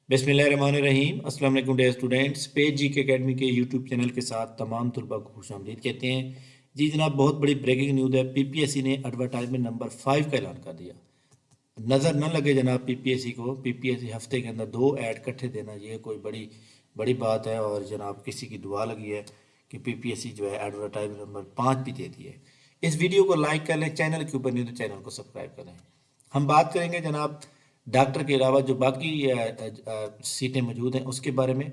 बिस्मिल्लाहिर्रहमानिर्रहीम। अस्सलाम वालेकुम डियर स्टूडेंट्स। पेज जी के एकेडमी के यूट्यूब चैनल के साथ तमाम तुलबा को खुशामदीद कहते हैं। जी जनाब, बहुत बड़ी ब्रेकिंग न्यूज़ है। पीपीएससी ने एडवर्टाइजमेंट नंबर 5 का ऐलान कर दिया। नज़र न लगे जनाब पीपीएससी को, पीपीएससी हफ्ते के अंदर 2 ऐड इकट्ठे देना, ये कोई बड़ी बड़ी बात है। और जनाब किसी की दुआ लगी है कि पीपीएससी जो है एडवर्टाइजमेंट नंबर 5 भी दे दी है। इस वीडियो को लाइक कर लें, चैनल के ऊपर नहीं तो चैनल को सब्सक्राइब करें। हम बात करेंगे जनाब डॉक्टर के अलावा जो बाकी सीटें मौजूद हैं उसके बारे में।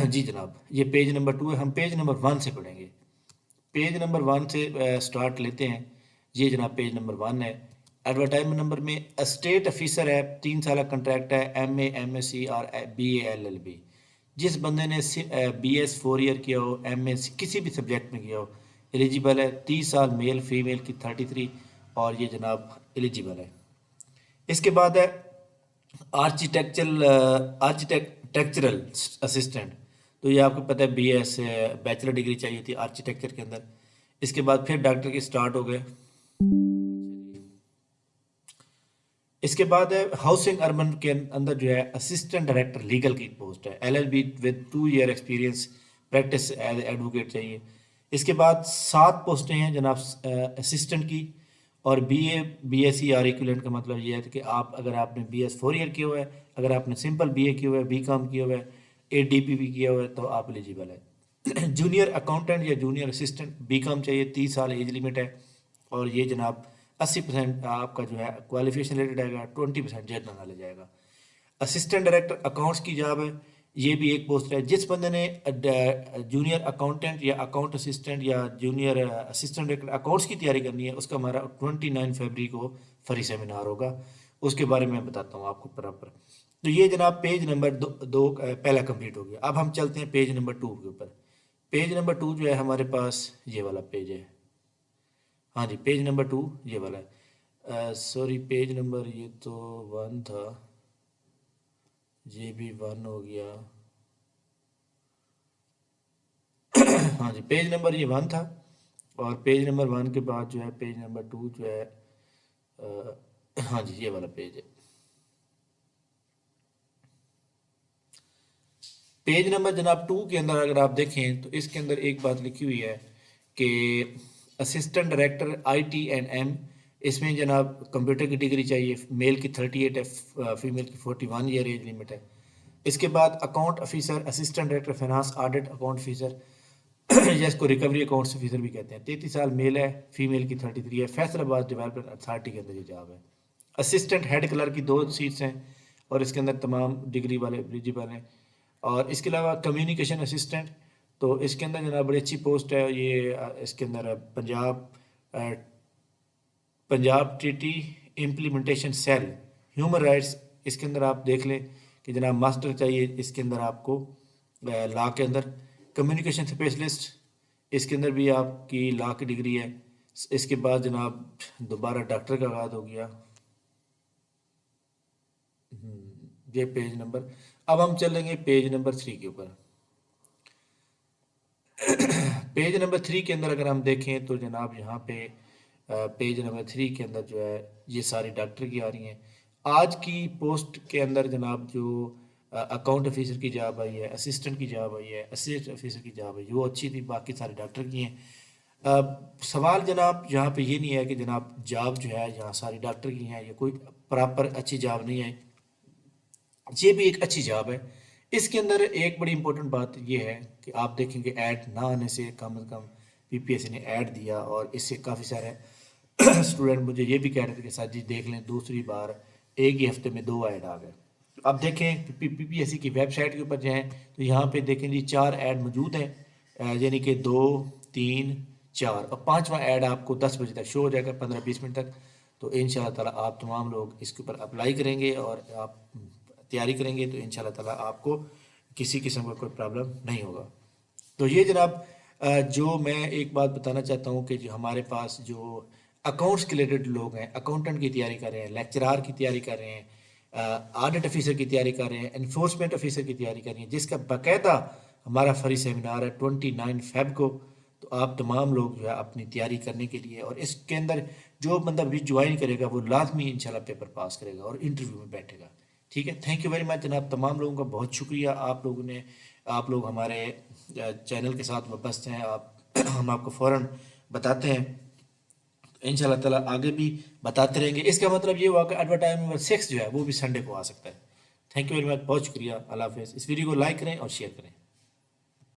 जी जनाब, ये पेज नंबर 2 है। हम पेज नंबर 1 से पढ़ेंगे। पेज नंबर 1 से स्टार्ट लेते हैं। ये जनाब पेज नंबर 1 है। एडवर्टाइजमेंट नंबर में स्टेट ऑफिसर है, 3 साल कंट्रैक्ट है, एमए एमएससी और बीए एलएलबी। जिस बंदे ने बीएस 4 ईयर किया हो, एमए किसी भी सब्जेक्ट में किया हो, एलिजिबल है। 30 साल, मेल फीमेल की 33, और ये जनाब एलिजिबल है। इसके बाद है आर्किटेक्चरल असिस्टेंट। तो ये आपको पता है बीएस बैचलर डिग्री चाहिए थी आर्किटेक्चर के अंदर। इसके बाद फिर डॉक्टर के स्टार्ट हो गए। इसके बाद है हाउसिंग अर्बन के अंदर जो है असिस्टेंट डायरेक्टर लीगल की पोस्ट है, LLB with 2 year experience, practice as advocate चाहिए। इसके बाद 7 पोस्टें हैं जनाब असिस्टेंट की। और बीए बीएससी आर इक्विवेलेंट का मतलब ये है कि आप अगर आपने बीएस 4 ईयर किया हुआ है, अगर आपने सिंपल बीए किया हुआ है, बीकॉम किया हुआ है, एडीपी भी किया हुआ है, तो आप एलिजिबल है। जूनियर अकाउंटेंट या जूनियर असिस्टेंट, बीकॉम चाहिए, 30 साल एज लिमिट है। और ये जनाब 80% आपका जो है क्वालिफिकेशन रिलेटेड आएगा, 20% जनरल नॉलेज आएगा। असिस्टेंट डायरेक्टर अकाउंट्स की जॉब है, ये भी एक पोस्ट है। जिस बंदे ने जूनियर अकाउंटेंट या अकाउंट असिस्टेंट या जूनियर असिस्टेंट डायरेक्टर अकाउंट्स की तैयारी करनी है, उसका हमारा 29 फरवरी को फ्री सेमिनार होगा। उसके बारे में मैं बताता हूँ आपको प्रॉपर। तो ये जनाब पेज नंबर दो पहला कंप्लीट हो गया। अब हम चलते हैं पेज नंबर 2 के ऊपर। पेज नंबर 2 जो है हमारे पास ये वाला पेज है। हाँ जी, पेज नंबर 2 ये वाला है। सॉरी, पेज नंबर ये तो 1 था, ये भी 1 हो गया। हाँ जी, पेज नंबर ये 1 था। और पेज नंबर 1 के बाद जो है पेज नंबर 2 जो है हाँ जी, ये वाला पेज है। पेज नंबर जनाब 2 के अंदर अगर आप देखें तो इसके अंदर एक बात लिखी हुई है कि असिस्टेंट डायरेक्टर IT&M, इसमें जनाब कंप्यूटर की डिग्री चाहिए, मेल की 38 है, फीमेल की 41 ईयर एज लिमिट है। इसके बाद account officer, assistant director finance audit account officer, या इसको रिकवरी अकाउंट ऑफिसर भी कहते हैं, 33 साल, मेल है, फीमेल की 33 है। फैसलाबाद डेवलपमेंट अथॉरिटी के अंदर ये जॉब है। असिस्टेंट हेड क्लर्क की 2 सीट्स हैं, और इसके अंदर तमाम डिग्री वाले एलिजिबल हैं। और इसके अलावा कम्युनिकेशन असिस्टेंट, तो इसके अंदर जनाब बड़ी अच्छी पोस्ट है ये। इसके अंदर अ, Punjab TT implementation cell human rights, इसके अंदर आप देख लें कि जनाब मास्टर चाहिए इसके अंदर आपको लॉ के अंदर। कम्युनिकेशन स्पेशलिस्ट, इसके अंदर भी आपकी लॉ की डिग्री है। इसके बाद जनाब दोबारा डॉक्टर का आगाज हो गया। ये पेज नंबर। अब हम चलेंगे पेज नंबर 3 के ऊपर। पेज नंबर 3 के अंदर अगर हम देखें तो जनाब यहाँ पे पेज नंबर 3 के अंदर जो है ये सारी डॉक्टर की आ रही हैं। आज की पोस्ट के अंदर जनाब जो अकाउंट ऑफिसर की जॉब आई है, असिस्टेंट की जॉब आई है, असिस्टेंट ऑफिसर की जॉब आई है, वो अच्छी थी, बाकी सारे डॉक्टर की हैं। सवाल जनाब यहाँ पे ये नहीं है कि जनाब जॉब जो है यहाँ सारी डॉक्टर की हैं, ये कोई प्रॉपर अच्छी जॉब नहीं है। ये भी एक अच्छी जॉब है। इसके अंदर एक बड़ी इंपॉर्टेंट बात ये है कि आप देखेंगे ऐड ना आने से कम पीपीएससी ने ऐड दिया, और इससे काफ़ी सारे स्टूडेंट मुझे ये भी कह रहे थे कि सर जी देख लें, दूसरी बार एक ही हफ्ते में 2 ऐड आ गए। तो अब देखें पीपीएससी की वेबसाइट के ऊपर जाएँ तो यहाँ पे देखें जी 4 ऐड मौजूद हैं, यानी कि 2, 3, 4, और 5वां ऐड आपको 10 बजे तक शो हो जाएगा, 15-20 मिनट तक। तो इंशाल्लाह ताला आप तमाम लोग इसके ऊपर अप्लाई करेंगे और आप तैयारी करेंगे तो इंशाल्लाह ताला आपको किसी किस्म का कोई प्रॉब्लम नहीं होगा। तो ये जनाब जो मैं एक बात बताना चाहता हूँ कि जो हमारे पास जो अकाउंट्स के रिलेटेड लोग हैं, अकाउंटेंट की तैयारी कर रहे हैं, लेक्चरार की तैयारी कर रहे हैं, ऑडिट ऑफिसर की तैयारी कर रहे हैं, इन्फोर्समेंट ऑफिसर की तैयारी कर रही हैं, जिसका बाकायदा हमारा फ्री सेमिनार है 29 फेब को। तो आप तमाम लोग जो है अपनी तैयारी करने के लिए, और इसके अंदर जो बंदा भी ज्वाइन करेगा वो लाजमी इंशाल्लाह पेपर पास करेगा और इंटरव्यू में बैठेगा। ठीक है, थैंक यू वेरी मच जनाब, तमाम लोगों का बहुत शुक्रिया। आप लोग हमारे चैनल के साथ वाबस्त हैं, आप हम आपको फ़ौरन बताते हैं, इंशाल्लाह ताला आगे भी बताते रहेंगे। इसका मतलब ये हुआ कि एडवर्टाइज नंबर 6 जो है वो भी संडे को आ सकता है। थैंक यू वेरी मच, बहुत शुक्रिया, अल्लाह हाफिज़। इस वीडियो को लाइक करें और शेयर करें।